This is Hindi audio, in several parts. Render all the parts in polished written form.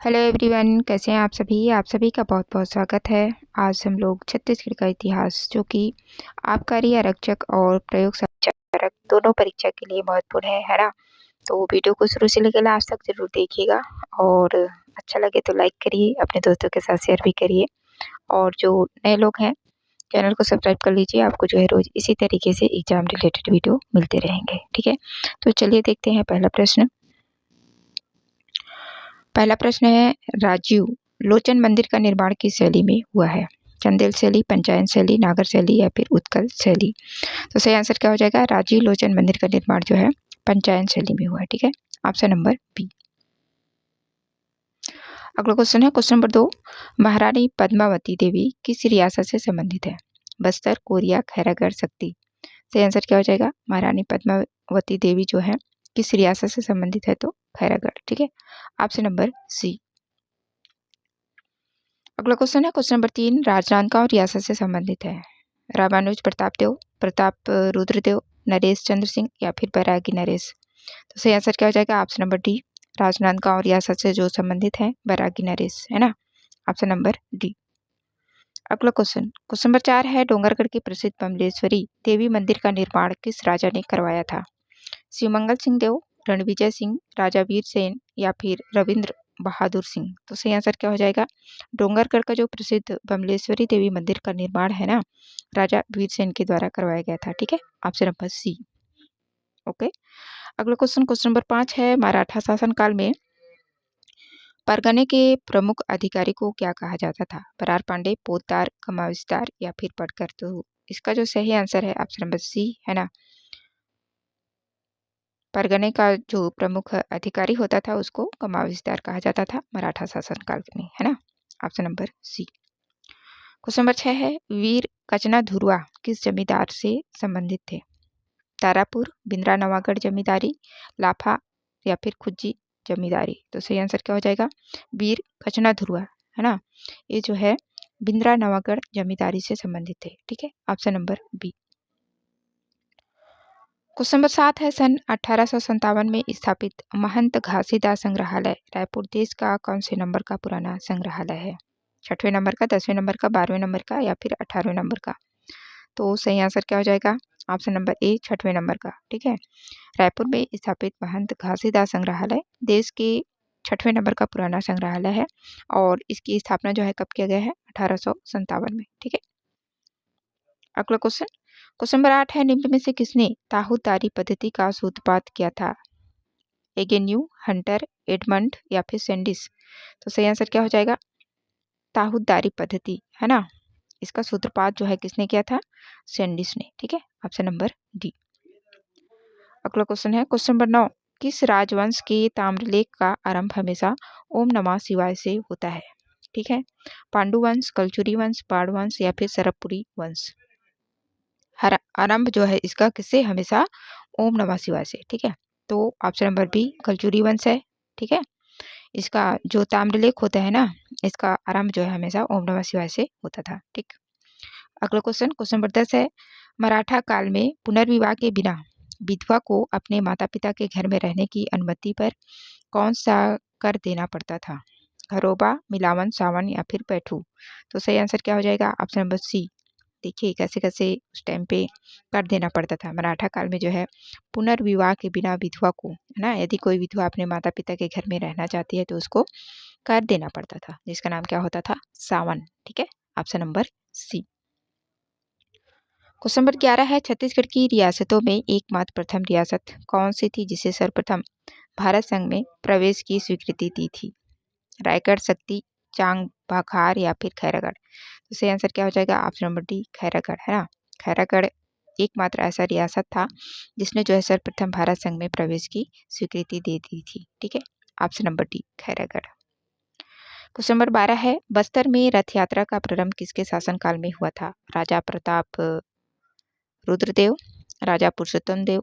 हेलो एवरीवन, कैसे हैं आप सभी का बहुत बहुत स्वागत है। आज हम लोग छत्तीसगढ़ का इतिहास जो कि आबकारी आरक्षक और प्रयोगशाला दोनों परीक्षा के लिए महत्वपूर्ण है ना। तो वीडियो को शुरू से लेकर लास्ट तक जरूर देखिएगा और अच्छा लगे तो लाइक करिए, अपने दोस्तों के साथ शेयर भी करिए। और जो नए लोग हैं चैनल को सब्सक्राइब कर लीजिए, आपको जो है रोज इसी तरीके से एग्जाम रिलेटेड वीडियो मिलते रहेंगे। ठीक है, तो चलिए देखते हैं पहला प्रश्न। पहला प्रश्न है, राजीव लोचन मंदिर का निर्माण किस शैली में हुआ है? चंदेल शैली, पंचायन शैली, नागर शैली या फिर उत्कल शैली? तो सही आंसर क्या हो जाएगा? राजीव लोचन मंदिर का निर्माण जो है पंचायन शैली में हुआ है। ठीक है, ऑप्शन नंबर बी। अगला क्वेश्चन है क्वेश्चन नंबर 2, महारानी पद्मावती देवी किस रियासत से संबंधित है? बस्तर, कोरिया, खैरागढ़, शक्ति? सही आंसर क्या हो जाएगा? महारानी पद्मावती देवी जो है किस रियासत से संबंधित है? तो खैरागढ़। ठीक है, ऑप्शन नंबर सी। अगला क्वेश्चन है क्वेश्चन नंबर 3, राजनांदगांव रियासत से संबंधित है? रामानुज प्रताप देव, प्रताप रुद्रदेव, नरेश चंद्र सिंह या फिर बैरागी नरेश? तो सही आंसर क्या हो जाएगा? Option number D. राजनांदगांव रियासत से जो संबंधित है बैरागी नरेश, है ना। Option number D. अगला क्वेश्चन क्वेश्चन नंबर 4 है, डोंगरगढ़ की प्रसिद्ध बमलेश्वरी देवी मंदिर का निर्माण किस राजा ने करवाया था? शिवमंगल सिंह देव, रणविजय सिंह, राजा वीर सेन या फिर रविंद्र बहादुर सिंह? तो सही आंसर क्या हो जाएगा? डोंगरगढ़ का जो प्रसिद्ध बमलेश्वरी देवी मंदिर का निर्माण है ना, राजा वीर सेन के द्वारा करवाया गया था। ठीक है, ऑप्शन नंबर सी। ओके, अगला क्वेश्चन क्वेश्चन नंबर 5 है, मराठा शासनकाल में परगने के प्रमुख अधिकारी को क्या कहा जाता था? बरार पांडे, पोद्दार, कमाविस्तार या फिर पटकर? तो इसका जो सही आंसर है ऑप्शन नंबर सी, है ना। परगने का जो प्रमुख अधिकारी होता था उसको कमाविस्तार कहा जाता था मराठा शासनकाल में, है ना। Option number C. Question number 6 है, वीर कचना धुरवा किस जमींदार से संबंधित थे? तारापुर, बिंद्रा नवागढ़ जमींदारी, लाफा या फिर खुज्जी जमींदारी? तो सही आंसर क्या हो जाएगा? वीर कचना धुरवा, है ना, ये जो है बिंद्रा नवागढ़ जमींदारी से संबंधित थे। ठीक है, option number B. Question number 7 है, सन 1857 में स्थापित महंत घासीदास संग्रहालय रायपुर देश का कौन से नंबर का पुराना संग्रहालय है? 6वें नंबर का, 10वें नंबर का, 12वें नंबर का या फिर 18वें नंबर का? तो सही आंसर क्या हो जाएगा? ऑप्शन नंबर ए, 6वें नंबर का। ठीक है, रायपुर में स्थापित महंत घासीदास संग्रहालय देश के 6वें नंबर का पुराना संग्रहालय है और इसकी स्थापना जो है कब किया गया है? 1857 में। ठीक है, अगला क्वेश्चन क्वेश्चन नंबर 8 है, निम्न में से किसने ताहूदारी पद्धति का सूत्रपात किया था? एगेन्यू, हंटर, एडमंड या फिर सैंडिस? तो सही आंसर क्या हो जाएगा? ताहूदारी पद्धति, है ना, इसका सूत्रपात जो है किसने किया था? सैंडिस ने। ठीक है, ऑप्शन नंबर डी। अगला क्वेश्चन है क्वेश्चन नंबर 9, किस राजवंश के ताम्रलेख का आरंभ हमेशा ओम नमः शिवाय से होता है? ठीक है, पांडु वंश, कलचुरी वंश, पाड़ वंश या फिर सरपुरी वंश? आरंभ जो है इसका किससे? हमेशा ओम नमः शिवाय से। ठीक है, तो ऑप्शन नंबर बी कलचुरी वंश है। ठीक है, इसका जो ताम्रलेख होता है ना, इसका आरंभ जो है हमेशा ओम नमः शिवाय से होता था। ठीक, अगला क्वेश्चन क्वेश्चन नंबर 10 है, मराठा काल में पुनर्विवाह के बिना विधवा को अपने माता पिता के घर में रहने की अनुमति पर कौन सा कर देना पड़ता था? घरोबा, मिलावन, सावन या फिर पैठू? तो सही आंसर क्या हो जाएगा? Option number C. देखिए कैसे कैसे उस टाइम पे कर देना पड़ता था। मराठा काल में जो है पुनर्विवाह के बिना विधवा को, है ना, यदि कोई विधवा अपने माता पिता के घर में रहना चाहती है तो उसको कर देना पड़ता था, जिसका नाम क्या होता था? सावन। ठीक है, option number C. Question number 11 है, छत्तीसगढ़ की रियासतों में एकमात्र प्रथम रियासत कौन सी थी जिसे सर्वप्रथम भारत संघ में प्रवेश की स्वीकृति दी थी? रायगढ़, शक्ति, चांग बाखार या फिर खैरागढ़? तो सही आंसर क्या हो जाएगा? ऑप्शन नंबर डी खैरागढ़, है ना। खैरागढ़ एकमात्र ऐसा रियासत था जिसने जो है सर्वप्रथम भारत संघ में प्रवेश की स्वीकृति दे दी थी। ठीक है, option number D Khairagarh. Question number 12 है, बस्तर में रथ यात्रा का प्रारंभ किसके शासनकाल में हुआ था? राजा प्रताप रुद्रदेव, राजा पुरुषोत्तम देव,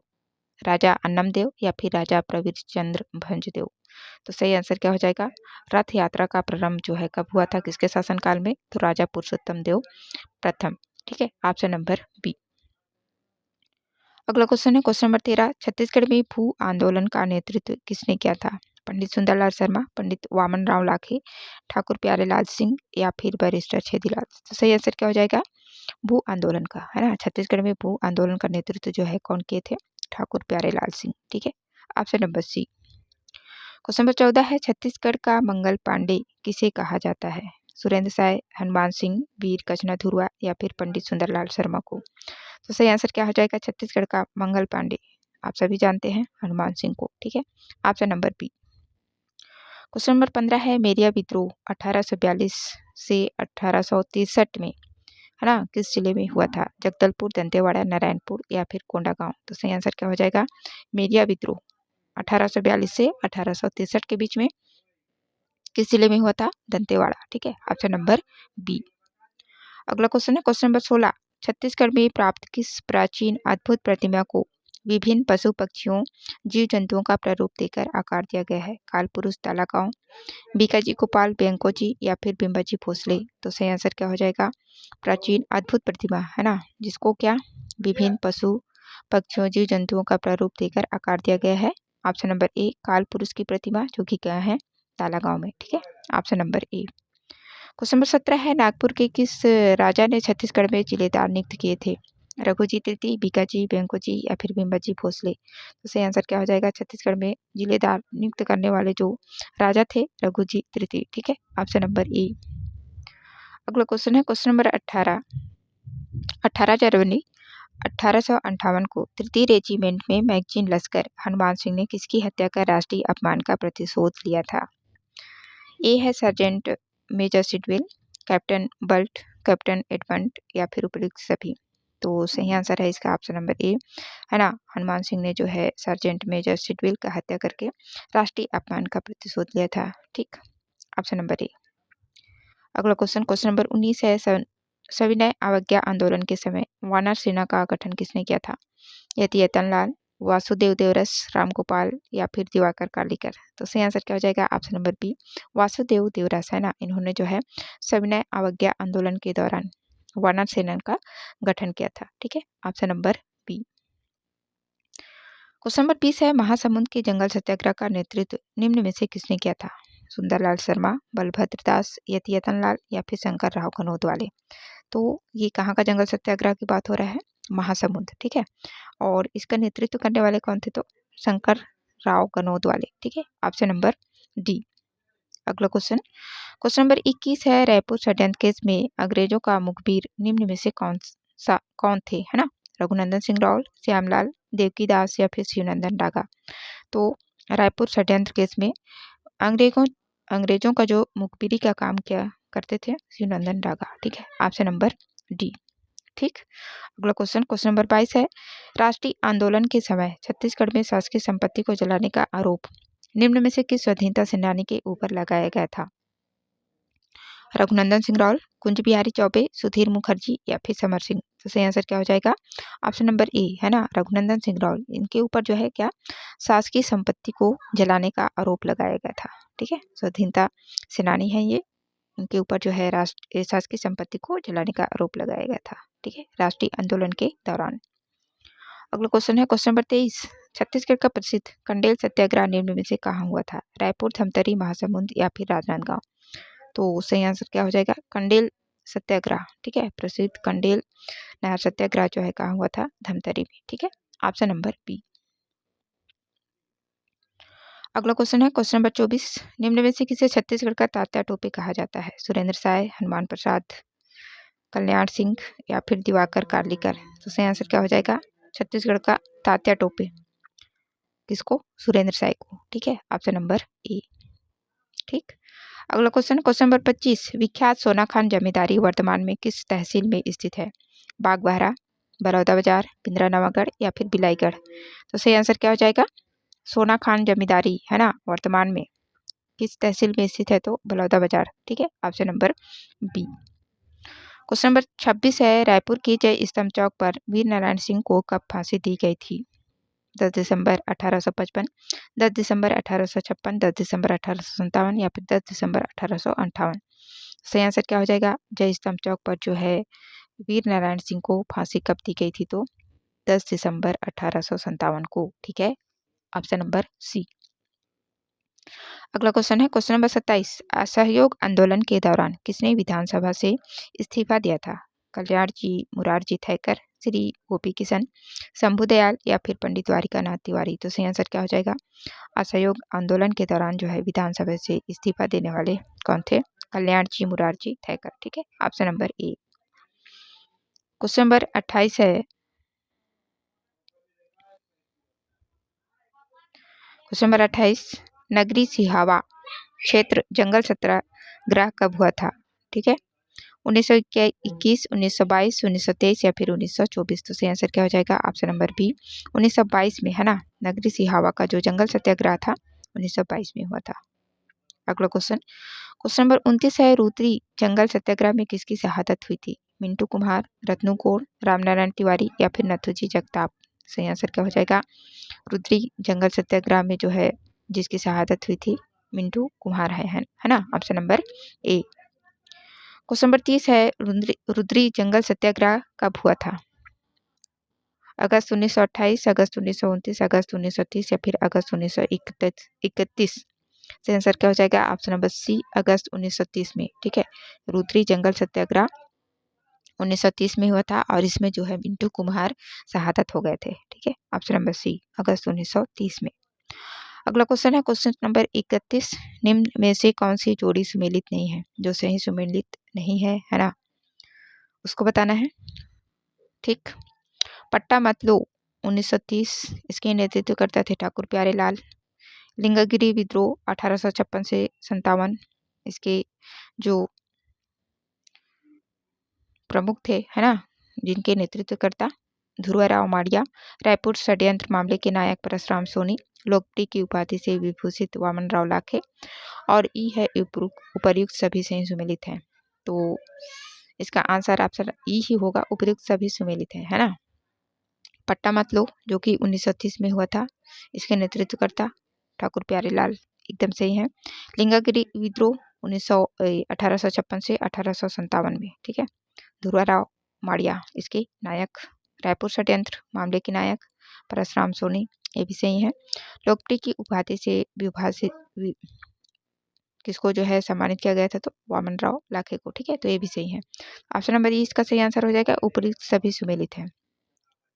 राजा अन्नम देव या फिर राजा प्रवीर चंद्र भंजदेव? तो सही आंसर क्या हो जाएगा? रथ यात्रा का प्रारंभ जो है कब हुआ था, किसके शासनकाल में? तो राजा पुरुषोत्तम देव प्रथम। ठीक है, ऑप्शन नंबर बी। अगला क्वेश्चन है क्वेश्चन नंबर 13, छत्तीसगढ़ में भू आंदोलन का नेतृत्व किसने किया था? पंडित सुंदरलाल शर्मा, पंडित वामन राव लाखे, ठाकुर प्यारेलाल सिंह या फिर बैरिस्टर छेदीलाल। तो सही आंसर क्या हो जाएगा? भू आंदोलन का, है ना। छत्तीसगढ़ में भू आंदोलन का नेतृत्व जो है कौन किए थे? ठाकुर प्यारेलाल सिंह। ठीक है, option number C. Question number 14 है, छत्तीसगढ़ का मंगल पांडे किसे कहा जाता है? सुरेंद्र साय, हनुमान सिंह, वीर कचना धुरवा या फिर पंडित सुंदरलाल शर्मा को। तो सही आंसर क्या हो जाएगा? छत्तीसगढ़ का मंगल पांडे आप सभी जानते हैं हनुमान सिंह को। ठीक है, option number B. Question number 15 है, मेरिया विद्रोह 1842 से 1863 में, है ना, किस जिले में हुआ था? जगदलपुर, दंतेवाड़ा, नारायणपुर या फिर कोंडागांव। तो सही आंसर क्या हो जाएगा? मेरिया विद्रोह 1842 से 1863 के बीच में किस जिले में हुआ था? दंतेवाड़ा। ठीक है, ऑप्शन नंबर बी। अगला क्वेश्चन है क्वेश्चन नंबर 16, छत्तीसगढ़ में प्राप्त किस प्राचीन अद्भुत प्रतिमा को विभिन्न पशु पक्षियों जीव जंतुओं का प्रारूप देकर आकार दिया गया है? कालपुरुष तालागांव, बीकाजी गोपाल बैंकोजी या फिर बिंबाजी भोसले। तो सही आंसर क्या हो जाएगा? प्राचीन अद्भुत प्रतिमा, है ना, जिसको क्या विभिन्न पशु पक्षियों जीव जंतुओं का प्रारूप देकर आकार दिया गया है। ऑप्शन नंबर ए, कालपुरुष की प्रतिमा जो कि क्या है? तालागांव में। ठीक है, option number A. Question number 17 है, नागपुर के किस राजा ने छत्तीसगढ़ में जिलेदार नियुक्त किए थे? रघुजी तृतीय, बीकाजी, बैंकोजी या फिर बिंबाजी भोसले। तो सही आंसर क्या हो जाएगा? छत्तीसगढ़ में जिलेदार नियुक्त करने वाले जो राजा थे रघुजी तृतीय। ठीक है, ऑप्शन नंबर ए। अगला क्वेश्चन है क्वेश्चन नंबर 18, 18 जनवरी 1858 को तृतीय रेजिमेंट में मैगजीन लश्कर हनुमान सिंह ने किसकी हत्या कर राष्ट्रीय अपमान का प्रतिशोध लिया था? ए है सर्जेंट मेजर सिडविल, कैप्टन बल्ट, कैप्टन एडमंड या फिर उपयुक्त सभी। तो सही आंसर है इसका ऑप्शन नंबर ए, है ना। हनुमान सिंह ने जो है सर्जेंट मेजर सिडविल का हत्या करके राष्ट्रीय अपमान का प्रतिशोध लिया था। ठीक, ऑप्शन नंबर ए। अगला क्वेश्चन क्वेश्चन नंबर 19 है, सविनय अवज्ञा आंदोलन के समय वानर सेना का गठन किसने किया था? यतियतन लाल, वासुदेव देवरस, रामगोपाल या फिर दिवाकर कार्लिकर। तो सही आंसर क्या हो जाएगा? Option number B, Vasudev Deoras, है ना। इन्होंने जो है सविनय अवज्ञा आंदोलन के दौरान वानर सेना का गठन किया था। ठीक है, option number B. Question number 20 है, महासमुंद के जंगल सत्याग्रह का नेतृत्व निम्न में से किसने किया था? सुंदरलाल शर्मा, बलभद्र दास, यतियतन लाल या फिर शंकर राव कनौत वाले। तो ये कहाँ का जंगल सत्याग्रह की बात हो रहा है? महासमुंद। ठीक है, और इसका नेतृत्व करने वाले कौन थे? तो शंकर राव कनौत वाले। ठीक है, ऑप्शन नंबर डी। अगला क्वेश्चन क्वेश्चन नंबर 21 है, रायपुर षड्यंत्र केस में अंग्रेजों का मुखबिर निम्न में से कौन थे, है ना? रघुनंदन सिंह रावल, श्यामलाल, देवकी दास या फिर शिवनंदन डागा। तो रायपुर षड्यंत्र केस में अंग्रेजों का जो मुखबिरी का काम किया करते थे शिवनंदन डागा। ठीक है, ऑप्शन नंबर डी। ठीक, अगला क्वेश्चन क्वेश्चन नंबर 22 है, राष्ट्रीय आंदोलन के समय छत्तीसगढ़ में शासकीय संपत्ति को जलाने का आरोप निम्न में से किस स्वाधीनता सेनानी के ऊपर लगाया गया था? रघुनंदन सिंह रावल, कुंज बिहारी चौबे, सुधीर मुखर्जी या फिर समर सिंह। तो सही आंसर क्या हो जाएगा? ऑप्शन नंबर ए, है ना, रघुनंदन सिंह रावल। इनके ऊपर जो है क्या शासकीय संपत्ति को जलाने का आरोप लगाया गया था। ठीक है, स्वाधीनता सेनानी है ये, इनके ऊपर जो है राष्ट्र शासकीय संपत्ति को जलाने का आरोप लगाया गया था। ठीक है, राष्ट्रीय आंदोलन के दौरान। अगला क्वेश्चन है क्वेश्चन नंबर 23, छत्तीसगढ़ का प्रसिद्ध कंडेल सत्याग्रह निम्न में से कहाँ हुआ था? रायपुर, धमतरी, महासमुंद या फिर राजनांदगांव। तो सही आंसर क्या हो जाएगा? कंडेल सत्याग्रह। ठीक है, प्रसिद्ध कंडेल नहर सत्याग्रह जो है कहाँ हुआ था? धमतरी में। ठीक है, ऑप्शन नंबर बी। अगला क्वेश्चन है क्वेश्चन नंबर 24, निम्न में से किसे छत्तीसगढ़ का तात्या टोपे कहा जाता है? सुरेंद्र साय, हनुमान प्रसाद, कल्याण सिंह या फिर दिवाकर कार्लिकर। तो सही आंसर क्या हो जाएगा? छत्तीसगढ़ का तात्या टोपे किसको? सुरेंद्र साय को। ठीक है, ऑप्शन नंबर ए। ठीक, अगला क्वेश्चन क्वेश्चन नंबर 25, विख्यात सोनाखान जमींदारी वर्तमान में किस तहसील में स्थित है? बागबाहरा, बलौदाबाजार, बिंद्रानवागढ़ या फिर बिलाईगढ़। तो सही आंसर क्या हो जाएगा? सोनाखान जमींदारी, है ना, वर्तमान में किस तहसील में स्थित है? तो बलौदाबाजार। ठीक है, option number B. Question number 26 है, रायपुर की जय स्तंभ चौक पर वीर नारायण सिंह को कब फांसी दी गई थी? 10 दिसंबर 1855, 10 दिसंबर 1856, 10 दिसंबर 1857 या फिर 10 दिसंबर 1858। सही आंसर क्या हो जाएगा? जय स्तंभ चौक पर जो है वीर नारायण सिंह को फांसी कब दी गई थी? तो 10 दिसंबर 1857 को। ठीक है, ऑप्शन नंबर सी। अगला क्वेश्चन है क्वेश्चन नंबर 27। असहयोग आंदोलन के दौरान किसने विधानसभा से इस्तीफा दिया था? कल्याण जी, मुरारजी थैकर, श्री गोपी किशन, शंभुदयाल या फिर पंडित द्वारिकानाथ तिवारी। तो सही आंसर क्या हो जाएगा? असहयोग आंदोलन के दौरान जो है विधानसभा से इस्तीफा देने वाले कौन थे? कल्याण जी, मुरारजी थैकर। ठीक है, option number A. Question number 28 है। Question number 28। नगरी सिहावा क्षेत्र जंगल सत्याग्रह कब हुआ था? ठीक है, 1921, 1922, 1923 या फिर 1924। तो सही आंसर क्या हो जाएगा? ऑप्शन नंबर बी, 1922 में, है ना। नगरी सिहावा का जो जंगल सत्याग्रह था 1922 में हुआ था। अगला क्वेश्चन, क्वेश्चन नंबर 29 है। रुद्री जंगल सत्याग्रह में किसकी शहादत हुई थी? मिंटू कुम्हार, रत्नू गोड़, रामनारायण तिवारी या फिर नथुजी जगताप। सही आंसर क्या हो जाएगा? रुद्री जंगल सत्याग्रह में जो है जिसकी शहादत हुई थी मिंटू कुम्हार है ना। Option number A. Question number 30 है। रुद्री जंगल सत्याग्रह कब हुआ था? अगस्त 1928, अगस्त 1929, अगस्त 1930 या फिर अगस्त 1931। सही आंसर क्या हो जाएगा? ऑप्शन नंबर सी, अगस्त 1930 में। ठीक है, रुद्री जंगल सत्याग्रह 1930 में हुआ था और इसमें जो है मिंटू कुम्हार शहादत हो गए थे। ठीक है, ऑप्शन नंबर सी, अगस्त 1930 में। अगला क्वेश्चन है क्वेश्चन नंबर 31। निम्न में से कौन सी जोड़ी सुमेलित नहीं है? जो सही सुमेलित नहीं है ना, उसको बताना है। ठीक, पट्टा मत लो 1930, इसके नेतृत्व करता थे ठाकुर प्यारे लाल। लिंगगिरी विद्रोह 1856 से 57, इसके जो प्रमुख थे, है ना, जिनके नेतृत्वकर्ता ध्रुवराव माड़िया। रायपुर षड्यंत्र मामले के नायक परशुराम सोनी। लोकप्रिय की उपाधि से विभूषित वामनराव लाखे। और ई है उपर्युक्त सभी से सुमेलित हैं। तो इसका आंसर ऑप्शन ई ही होगा, उपर्युक्त सभी सुमेलित है ना। पट्टा मत लो जो कि 1930 में हुआ था, इसके नेतृत्वकर्ता ठाकुर प्यारे लाल, एकदम सही है। लिंगागिरी विद्रोह 1856 से 1857 में। ठीक है, ध्रुवराव माड़िया इसके नायक। रायपुर षड्यंत्र मामले के नायक परशुराम सोनी, ये भी सही है। लोकप्रिय की उपाधि से विभाजित किसको जो है सम्मानित किया गया था? तो वामनराव लाखे को। ठीक है, तो ये भी सही है। ऑप्शन नंबर ई इसका सही आंसर हो जाएगा, उपर्युक्त सभी सुमेलित हैं।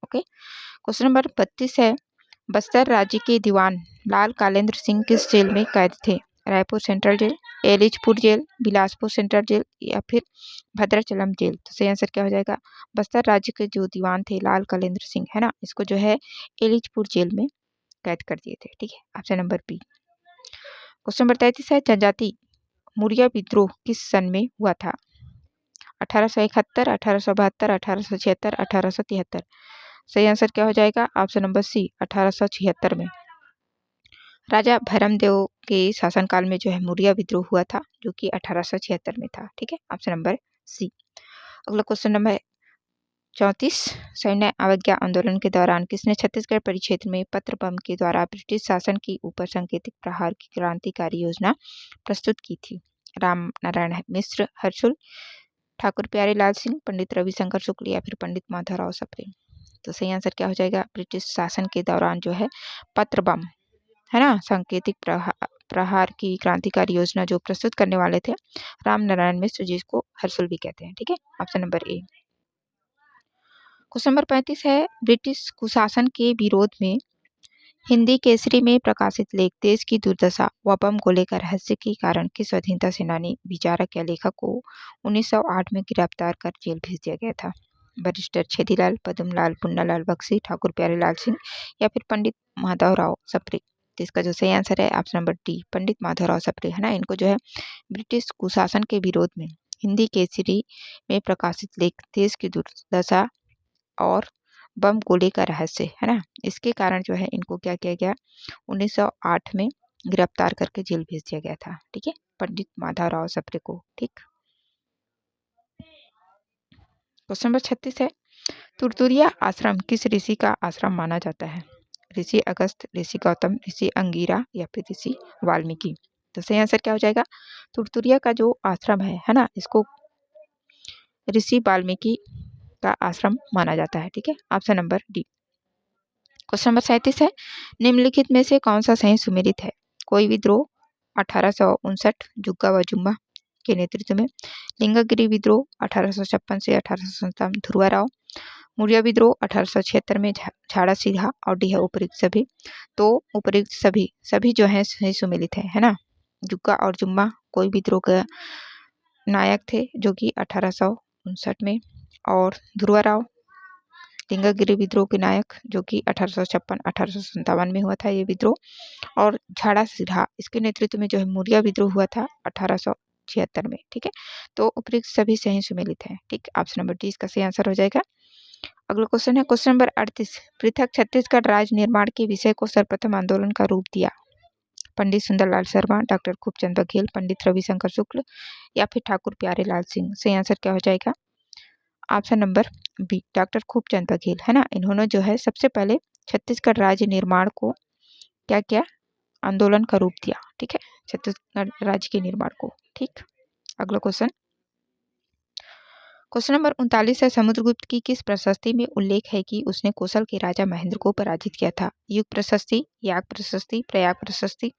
ओके, क्वेश्चन नंबर 32 है। बस्तर राज्य के दीवान लाल कालेंद्र सिंह किस जेल में कैद थे? Raipur central jail, Ellichpur jail, Bilaspur central jail या फिर भद्राचलम जेल। तो सही आंसर क्या हो जाएगा? बस्तर राज्य के जो दीवान थे लाल कालेंद्र सिंह, है ना, इसको जो है एलिचपुर जेल में कैद कर दिए थे। ठीक है, option number B. Question number 33 है। जनजाति मुरिया विद्रोह किस सन में हुआ था? 1871, 1872, 1876, 1873। सही आंसर क्या हो जाएगा? ऑप्शन नंबर सी, 1876 में। राजा भैरमदेव के शासनकाल में जो है मुरिया विद्रोह हुआ था, जो कि 1876 में था। ठीक है, ऑप्शन नंबर सी। अगला क्वेश्चन नंबर 34। सैन्य अवज्ञा आंदोलन के दौरान किसने छत्तीसगढ़ परिक्षेत्र में पत्र बम के द्वारा ब्रिटिश शासन के ऊपर सांकेतिक प्रहार की क्रांतिकारी योजना प्रस्तुत की थी? राम नारायण मिश्र, हर्षुल, ठाकुर प्यारे लाल सिंह, पंडित रविशंकर शुक्ल या फिर पंडित माधवराव सप्रे। तो सही आंसर क्या हो जाएगा? ब्रिटिश शासन के दौरान जो है पत्र बम, है ना, सांकेतिक प्रहार की क्रांतिकारी योजना जो प्रस्तुत करने वाले थे राम नारायण मिश्र, जिसको हर्षुल भी कहते हैं। ठीक है, option number A. Question number 35 है। ब्रिटिश कुशासन के विरोध में हिंदी केसरी में प्रकाशित लेख देश की दुर्दशा व बम गोले का रहस्य के कारण किस स्वतंत्रता सेनानी, विचारक या लेखक को 1908 में गिरफ्तार कर जेल भेज दिया गया था? बैरिस्टर छेदीलाल, पद्मलाल, पुन्नालाल बख्शी, ठाकुर प्यारेलाल सिंह या फिर पंडित माधवराव सप्रे। तो इसका जो सही आंसर है option number D, Pandit Madhavrao Sapre, है ना। इनको जो है ब्रिटिश कुशासन के विरोध में हिंदी केसरी में प्रकाशित लेख देश की दुर्दशा और बम गोले का रहस्य, है ना, इसके कारण जो है इनको क्या किया गया? 1908 में गिरफ्तार करके जेल भेज दिया गया था। ठीक है, पंडित माधवराव सप्रे को। ठीक, क्वेश्चन नंबर 36 है। तुरतुरिया आश्रम किस ऋषि का आश्रम माना जाता है? ऋषि अगस्त, ऋषि गौतम, ऋषि अंगिरा या फिर ऋषि वाल्मीकि। तो सही आंसर क्या हो जाएगा? तुरतुरिया का जो आश्रम है ना, इसको ऋषि वाल्मीकि का आश्रम माना जाता है। ठीक है, option number D. Question number 37 है। निम्नलिखित में से कौन सा सही सुमेलित है? कोई विद्रोह, 1859 जुग्गा व जुम्मा के नेतृत्व में, लिंगगिरी विद्रोह 1856 से 1857 ध्रुवा राव, मुरिया विद्रोह 1876 में झाड़ा सिन्हा और डी है उपयुक्त सभी। तो उपयुक्त सभी जो है सही सुमेलित है ना। जुग्गा और जुम्मा कोई विद्रोह का नायक थे जो कि 1859 में, और ध्रुवा राव लिंगगिरी विद्रोह के नायक जो कि 1856-1857 में हुआ था ये विद्रोह, और झाड़ा सिन्हा इसके नेतृत्व में जो है मुरिया विद्रोह हुआ था 1876 में। ठीक है, तो उपयुक्त सभी सही सुमेलित है। ठीक, ऑप्शन नंबर डी इसका सही आंसर हो जाएगा। अगला क्वेश्चन है क्वेश्चन नंबर 38, पृथक छत्तीसगढ़ राज्य निर्माण के विषय को सर्वप्रथम आंदोलन का रूप दिया। पंडित सुंदरलाल शर्मा, डॉक्टर खूबचंद बघेल, पंडित रविशंकर शुक्ल या फिर ठाकुर प्यारेलाल सिंह। सही आंसर क्या हो जाएगा? Option number B, doctor Khubchand Baghel है ना। इन्होंने जो है सबसे पहले छत्तीसगढ़ राज्य निर्माण को क्या किया? आंदोलन का रूप दिया। ठीक है, छत्तीसगढ़ राज्य के निर्माण को। ठीक, अगला क्वेश्चन नंबर 39 है, समुद्रगुप्त की किस प्रशस्ति में उल्लेख है कि उसने कौशल के राजा महेंद्र को पराजित किया था? युग प्रशस्ति, याग प्रशस्ति, प्रयाग प्रशस्ति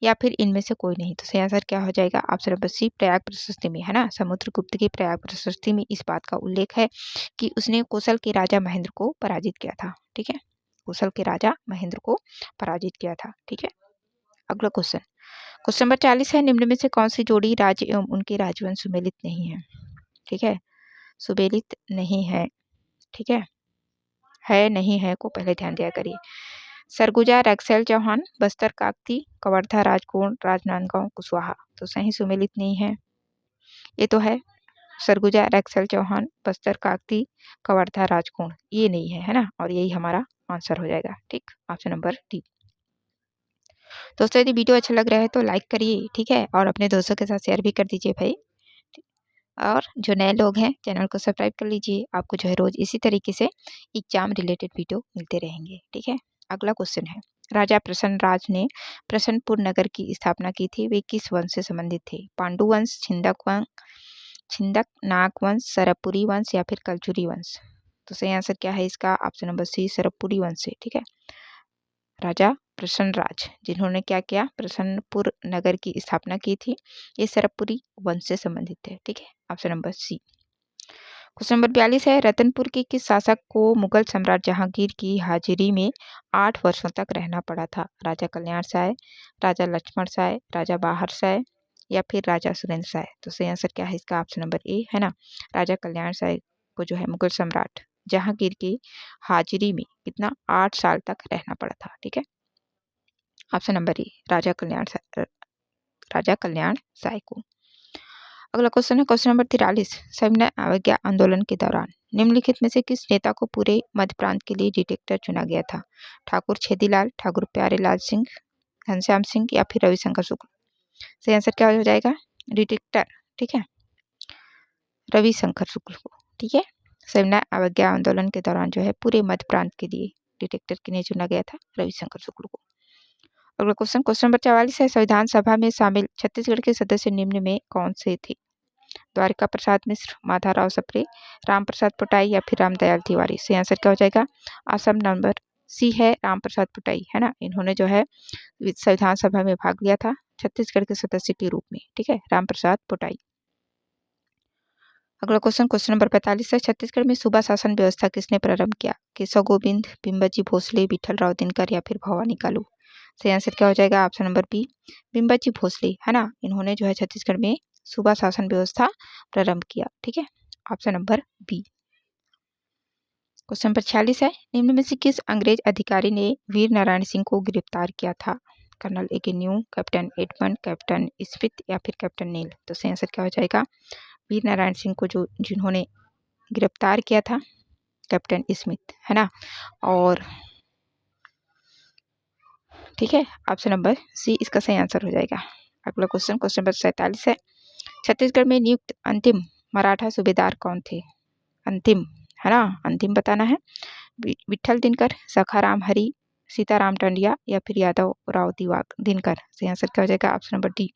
या फिर इनमें से कोई नहीं। तो सही आंसर क्या हो जाएगा? ऑप्शन नंबर सी, प्रयाग प्रशस्ति में है ना। समुद्रगुप्त की प्रयाग प्रशस्ति में इस बात का उल्लेख है कि उसने कौशल के राजा महेंद्र को पराजित किया था। ठीक है, कौशल के राजा महेंद्र को पराजित किया था। ठीक है, अगला क्वेश्चन नंबर 40 है, निम्न में से कौन सी जोड़ी राज्य एवं उनके राजवंश सुमेलित नहीं है? ठीक है, सुमेलित नहीं है। ठीक है नहीं है को पहले ध्यान दिया करिए। सरगुजा रक्सैल चौहान, बस्तर काकती, कवर्धा राजकोट, राजनांदगांव कुशवाहा। तो सही सुमेलित नहीं है। ये तो है सरगुजा रक्सैल चौहान, बस्तर काकती, कवर्धा राजकोट, ये नहीं है ना, और यही हमारा आंसर हो जाएगा। ठीक, ऑप्शन नंबर डी। दोस्तों यदि वीडियो अच्छा लग रहा है तो लाइक करिए। ठीक है, और अपने दोस्तों के साथ शेयर भी कर दीजिए भाई। और जो नए लोग हैं चैनल को सब्सक्राइब कर लीजिए। आपको जो है रोज इसी तरीके से एग्जाम रिलेटेड वीडियो मिलते रहेंगे। ठीक है, अगला क्वेश्चन है, राजा प्रसन्न राज ने प्रसन्नपुर नगर की स्थापना की थी, वे किस वंश से संबंधित थे? पांडु वंश, छिंदक नाग वंश, सरपुरी वंश या फिर कलचुरी वंश। तो सही आंसर क्या है इसका? ऑप्शन नंबर सी, सरपुरी वंश से। ठीक है, राजा प्रसन्नराज जिन्होंने क्या किया? प्रसन्नपुर नगर की स्थापना की थी, ये सरपुरी वंश से संबंधित है। ठीक है, option number C. Question number 42 है, रतनपुर के किस शासक को मुगल सम्राट जहांगीर की हाजिरी में 8 वर्षों तक रहना पड़ा था? राजा कल्याण साय, राजा लक्ष्मण साय, राजा बाहर साय या फिर राजा सुरेंद्र साय। तो सही आंसर क्या है इसका? ऑप्शन नंबर ए है ना, राजा कल्याण साय को जो है मुगल सम्राट जहांगीर की हाजिरी में कितना 8 साल तक रहना पड़ा था। ठीक है, ऑप्शन नंबर ए, राजा कल्याण साय को। अगला क्वेश्चन है क्वेश्चन नंबर 43, सविनय अवज्ञा आंदोलन के दौरान निम्नलिखित में से किस नेता को पूरे मध्य प्रांत के लिए डिटेक्टर चुना गया था? ठाकुर छेदीलाल, ठाकुर प्यारेलाल सिंह, घनश्याम सिंह या फिर रविशंकर शुक्ल। सही आंसर क्या हो जाएगा? डिटेक्टर। ठीक है, रविशंकर शुक्ल को। ठीक है, सविनय अवज्ञा आंदोलन के दौरान जो है पूरे मध्य प्रांत के लिए डिटेक्टर किन्हें चुना गया था? रविशंकर शुक्ल को। अगला क्वेश्चन नंबर 44 है, संविधान सभा में शामिल छत्तीसगढ़ के सदस्य निम्न में कौन से थे? द्वारिका प्रसाद मिश्र, माधाराव सप्रे, राम प्रसाद पोटाई या फिर रामदयाल तिवारी। सही आंसर क्या हो जाएगा? ऑप्शन नंबर सी है, राम प्रसाद पोटाई है ना। इन्होंने जो है संविधान सभा में भाग लिया था छत्तीसगढ़ के सदस्य के रूप में। ठीक है, राम प्रसाद पोटाई। अगला क्वेश्चन नंबर 45 है, छत्तीसगढ़ में सूबा शासन व्यवस्था किसने प्रारंभ किया? केशव गोविंद, बिम्बजी भोसले, विठल राव दिनकर या फिर भवानी कालू। सही आंसर क्या हो जाएगा? ऑप्शन नंबर बी, बिम्बजी भोसले है ना। इन्होंने जो है छत्तीसगढ़ में सूबा शासन व्यवस्था प्रारंभ किया। ठीक है, option number B. Question number 46 है, निम्न में से किस अंग्रेज अधिकारी ने वीर नारायण सिंह को गिरफ्तार किया था? कर्नल एकेन्यू, कैप्टन एडमंड, कैप्टन स्मिथ या फिर कैप्टन नील। तो सही आंसर क्या हो जाएगा? वीर नारायण सिंह को जिन्होंने गिरफ्तार किया था कैप्टन स्मिथ है ना। और ठीक है, ऑप्शन नंबर सी इसका सही आंसर हो जाएगा। अगला क्वेश्चन नंबर 47 है, छत्तीसगढ़ में नियुक्त अंतिम मराठा सूबेदार कौन थे? अंतिम है ना, अंतिम बताना है। विठल दिनकर, सखाराम हरि, सीताराम टंडिया या फिर यादव राव दिनकर। सही आंसर क्या हो जाएगा? Option number D,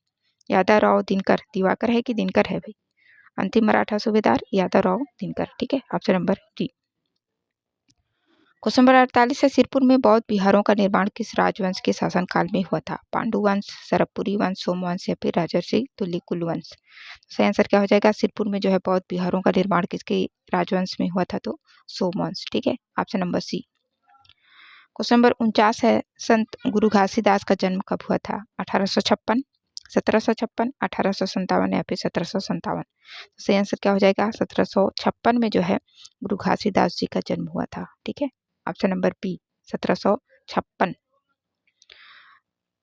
Yadav Rao Dinkar. Diwakar है कि दिनकर है भाई? अंतिम मराठा सूबेदार यादव राव दिनकर। ठीक है, option number D. Question number 48 है, सिरपुर में बौद्ध विहारों का निर्माण किस राजवंश के शासनकाल में हुआ था? पांडु वंश, सरबपुरी वंश, सोमवंश या फिर राजर्षि तुलिकुल वंश? सही आंसर क्या हो जाएगा? सिरपुर में जो है बौद्ध विहारों का निर्माण किसके राजवंश में हुआ था? तो सोमवंश। ठीक है, option number C. Question number 49 है, संत गुरु घासीदास का जन्म कब हुआ था? 1856, 1756, 1857 या फिर 1757? सही आंसर क्या हो जाएगा? 1756 में जो है गुरु घासीदास जी का जन्म हुआ था। ठीक है, ऑप्शन नंबर बी 1756।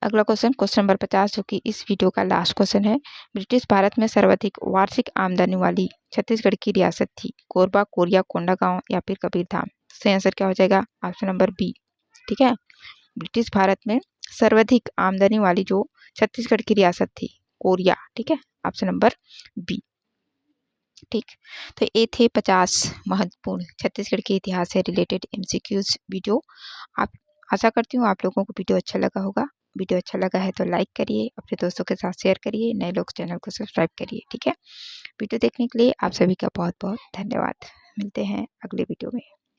अगला क्वेश्चन, क्वेश्चन नंबर 50, जो कि इस वीडियो का लास्ट क्वेश्चन है। ब्रिटिश भारत में सर्वाधिक वार्षिक आमदनी वाली छत्तीसगढ़ की रियासत थी? कोरबा, कोरिया, कोंडागांव या फिर कबीरधाम? सही आंसर क्या हो जाएगा? Option number B. ठीक है, ब्रिटिश भारत में सर्वाधिक आमदनी वाली जो छत्तीसगढ़ की रियासत थी, कोरिया। ठीक है, ऑप्शन नंबर बी। ठीक, तो ये थे 50 महत्वपूर्ण छत्तीसगढ़ के इतिहास से रिलेटेड एमसीक्यूज वीडियो। आप आशा करती हूँ आप लोगों को वीडियो अच्छा लगा होगा। वीडियो अच्छा लगा है तो लाइक करिए, अपने दोस्तों के साथ शेयर करिए, नए लोग चैनल को सब्सक्राइब करिए। ठीक है, वीडियो देखने के लिए आप सभी का बहुत बहुत धन्यवाद। मिलते हैं अगले वीडियो में।